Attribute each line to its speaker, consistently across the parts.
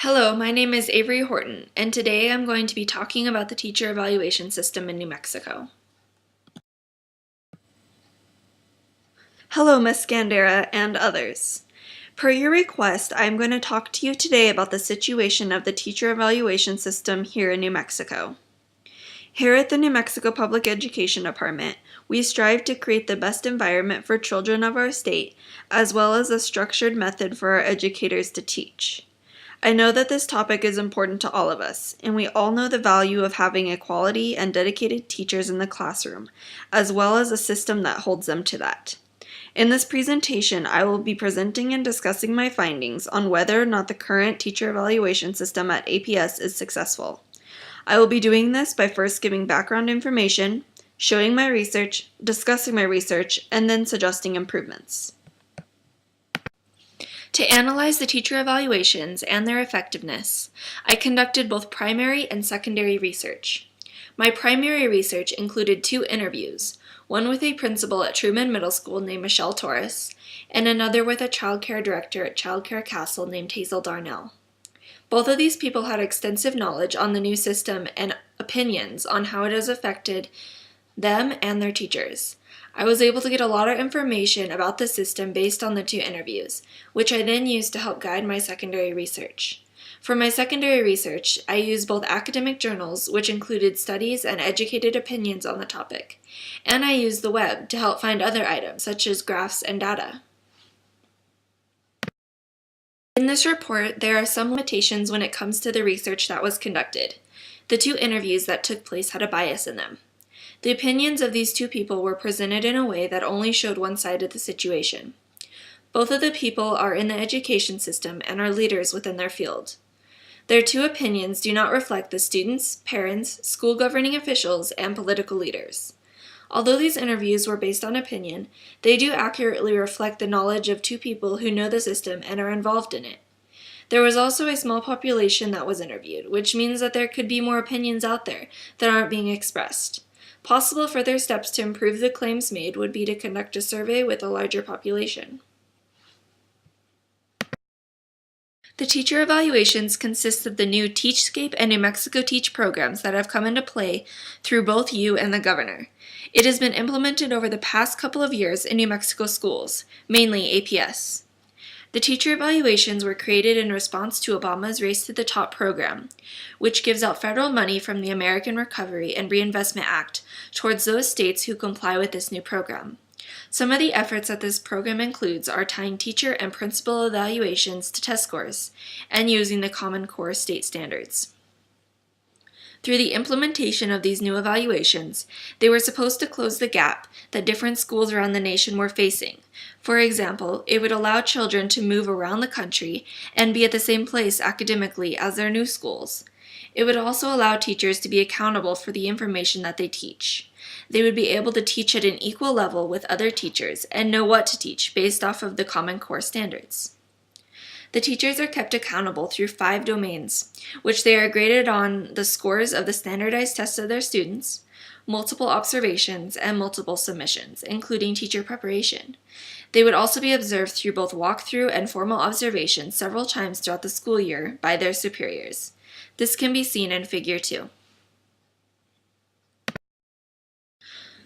Speaker 1: Hello, my name is Avery Horton, and today I'm going to be talking about the teacher evaluation system in New Mexico. Hello, Ms. Scandera and others. Per your request, I'm going to talk to you today about the situation of the teacher evaluation system here in New Mexico. Here at the New Mexico Public Education Department, we strive to create the best environment for children of our state, as well as a structured method for our educators to teach. I know that this topic is important to all of us, and we all know the value of having a quality and dedicated teachers in the classroom, as well as a system that holds them to that. In this presentation, I will be presenting and discussing my findings on whether or not the current teacher evaluation system at APS is successful. I will be doing this by first giving background information, showing my research, discussing my research, and then suggesting improvements. To analyze the teacher evaluations and their effectiveness, I conducted both primary and secondary research. My primary research included 2 interviews, one with a principal at Truman Middle School named Michelle Torres, and another with a child care director at Child Care Castle named Hazel Darnell. Both of these people had extensive knowledge on the new system and opinions on how it has affected them and their teachers. I was able to get a lot of information about the system based on the 2 interviews, which I then used to help guide my secondary research. For my secondary research, I used both academic journals, which included studies and educated opinions on the topic, and I used the web to help find other items, such as graphs and data. In this report, there are some limitations when it comes to the research that was conducted. The 2 interviews that took place had a bias in them. The opinions of these 2 people were presented in a way that only showed one side of the situation. Both of the people are in the education system and are leaders within their field. Their 2 opinions do not reflect the students, parents, school governing officials, and political leaders. Although these interviews were based on opinion, they do accurately reflect the knowledge of 2 people who know the system and are involved in it. There was also a small population that was interviewed, which means that there could be more opinions out there that aren't being expressed. Possible further steps to improve the claims made would be to conduct a survey with a larger population. The teacher evaluations consist of the new Teachscape and New Mexico Teach programs that have come into play through both you and the governor. It has been implemented over the past couple of years in New Mexico schools, mainly APS. The teacher evaluations were created in response to Obama's Race to the Top program, which gives out federal money from the American Recovery and Reinvestment Act towards those states who comply with this new program. Some of the efforts that this program includes are tying teacher and principal evaluations to test scores and using the Common Core state standards. Through the implementation of these new evaluations, they were supposed to close the gap that different schools around the nation were facing. For example, it would allow children to move around the country and be at the same place academically as their new schools. It would also allow teachers to be accountable for the information that they teach. They would be able to teach at an equal level with other teachers and know what to teach based off of the Common Core standards. The teachers are kept accountable through 5 domains, which they are graded on the scores of the standardized tests of their students, multiple observations, and multiple submissions, including teacher preparation. They would also be observed through both walkthrough and formal observations several times throughout the school year by their superiors. This can be seen in Figure 2.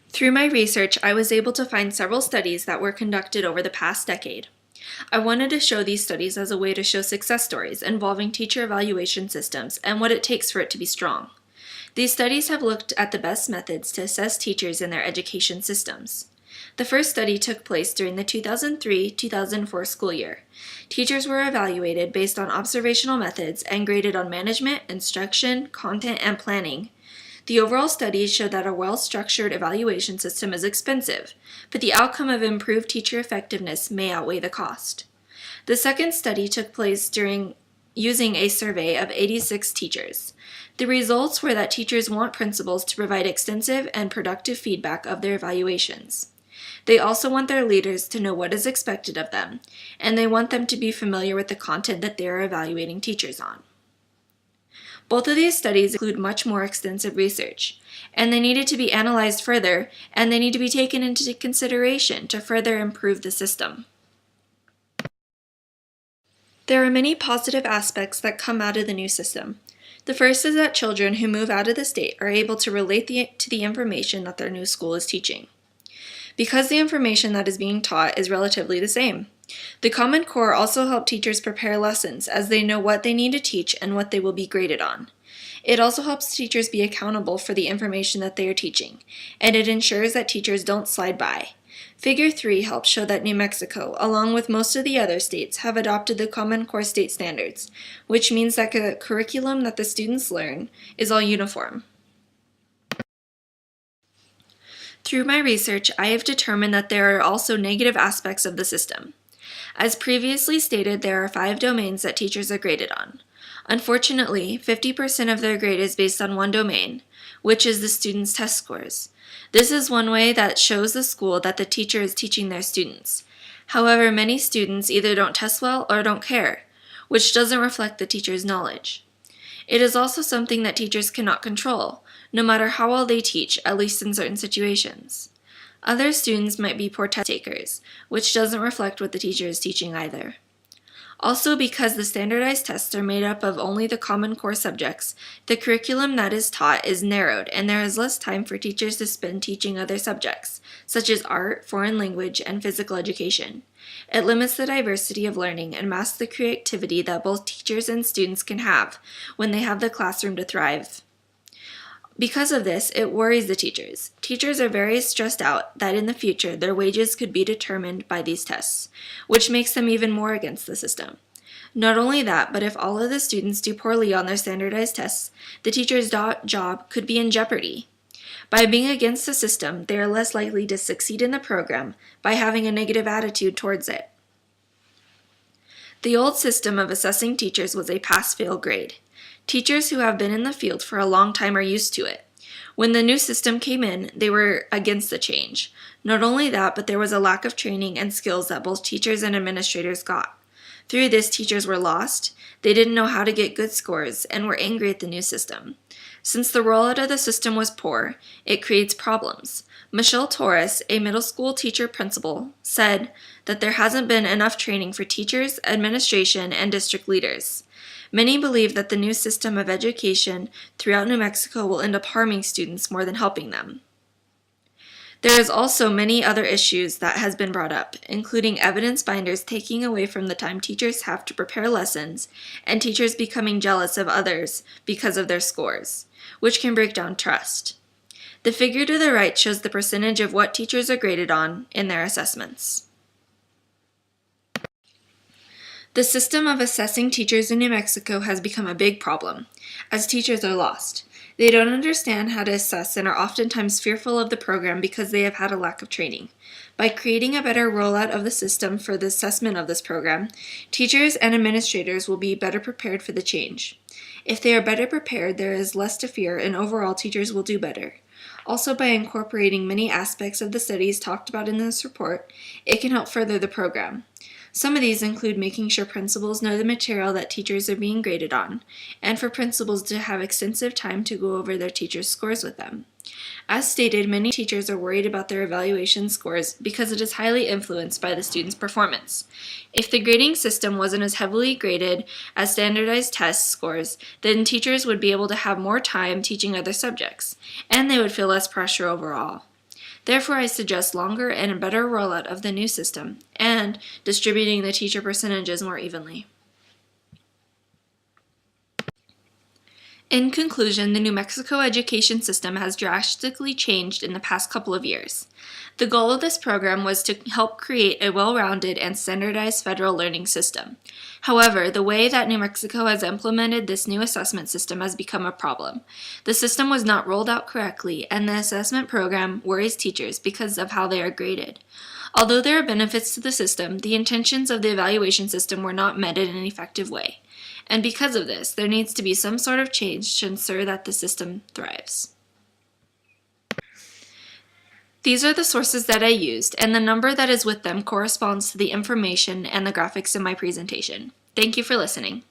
Speaker 1: Through my research, I was able to find several studies that were conducted over the past decade. I wanted to show these studies as a way to show success stories involving teacher evaluation systems and what it takes for it to be strong. These studies have looked at the best methods to assess teachers in their education systems. The first study took place during the 2003-2004 school year. Teachers were evaluated based on observational methods and graded on management, instruction, content, and planning. The overall studies showed that a well-structured evaluation system is expensive, but the outcome of improved teacher effectiveness may outweigh the cost. The second study took place using a survey of 86 teachers. The results were that teachers want principals to provide extensive and productive feedback of their evaluations. They also want their leaders to know what is expected of them, and they want them to be familiar with the content that they are evaluating teachers on. Both of these studies include much more extensive research, and they needed to be analyzed further, and they need to be taken into consideration to further improve the system. There are many positive aspects that come out of the new system. The first is that children who move out of the state are able to relate to the information that their new school is teaching, because the information that is being taught is relatively the same. The Common Core also helps teachers prepare lessons as they know what they need to teach and what they will be graded on. It also helps teachers be accountable for the information that they are teaching, and it ensures that teachers don't slide by. Figure 3 helps show that New Mexico, along with most of the other states, have adopted the Common Core state standards, which means that the curriculum that the students learn is all uniform. Through my research, I have determined that there are also negative aspects of the system. As previously stated, there are 5 domains that teachers are graded on. Unfortunately, 50% of their grade is based on one domain, which is the students' test scores. This is one way that shows the school that the teacher is teaching their students. However, many students either don't test well or don't care, which doesn't reflect the teacher's knowledge. It is also something that teachers cannot control, no matter how well they teach, at least in certain situations. Other students might be poor test takers, which doesn't reflect what the teacher is teaching either. Also, because the standardized tests are made up of only the Common Core subjects, the curriculum that is taught is narrowed and there is less time for teachers to spend teaching other subjects, such as art, foreign language, and physical education. It limits the diversity of learning and masks the creativity that both teachers and students can have when they have the classroom to thrive. Because of this, it worries the teachers. Teachers are very stressed out that in the future their wages could be determined by these tests, which makes them even more against the system. Not only that, but if all of the students do poorly on their standardized tests, the teacher's job could be in jeopardy. By being against the system, they are less likely to succeed in the program by having a negative attitude towards it. The old system of assessing teachers was a pass-fail grade. Teachers who have been in the field for a long time are used to it. When the new system came in, they were against the change. Not only that, but there was a lack of training and skills that both teachers and administrators got. Through this, teachers were lost, they didn't know how to get good scores, and were angry at the new system. Since the rollout of the system was poor, it creates problems. Michelle Torres, a middle school teacher principal, said that there hasn't been enough training for teachers, administration, and district leaders. Many believe that the new system of education throughout New Mexico will end up harming students more than helping them. There is also many other issues that has been brought up, including evidence binders taking away from the time teachers have to prepare lessons, and teachers becoming jealous of others because of their scores, which can break down trust. The figure to the right shows the percentage of what teachers are graded on in their assessments. The system of assessing teachers in New Mexico has become a big problem, as teachers are lost. They don't understand how to assess and are oftentimes fearful of the program because they have had a lack of training. By creating a better rollout of the system for the assessment of this program, teachers and administrators will be better prepared for the change. If they are better prepared, there is less to fear and overall teachers will do better. Also, by incorporating many aspects of the studies talked about in this report, it can help further the program. Some of these include making sure principals know the material that teachers are being graded on, and for principals to have extensive time to go over their teachers' scores with them. As stated, many teachers are worried about their evaluation scores because it is highly influenced by the student's performance. If the grading system wasn't as heavily graded as standardized test scores, then teachers would be able to have more time teaching other subjects, and they would feel less pressure overall. Therefore, I suggest longer and a better rollout of the new system and distributing the teacher percentages more evenly. In conclusion, the New Mexico education system has drastically changed in the past couple of years. The goal of this program was to help create a well-rounded and standardized federal learning system. However, the way that New Mexico has implemented this new assessment system has become a problem. The system was not rolled out correctly, and the assessment program worries teachers because of how they are graded. Although there are benefits to the system, the intentions of the evaluation system were not met in an effective way. And because of this, there needs to be some sort of change to ensure that the system thrives. These are the sources that I used, and the number that is with them corresponds to the information and the graphics in my presentation. Thank you for listening.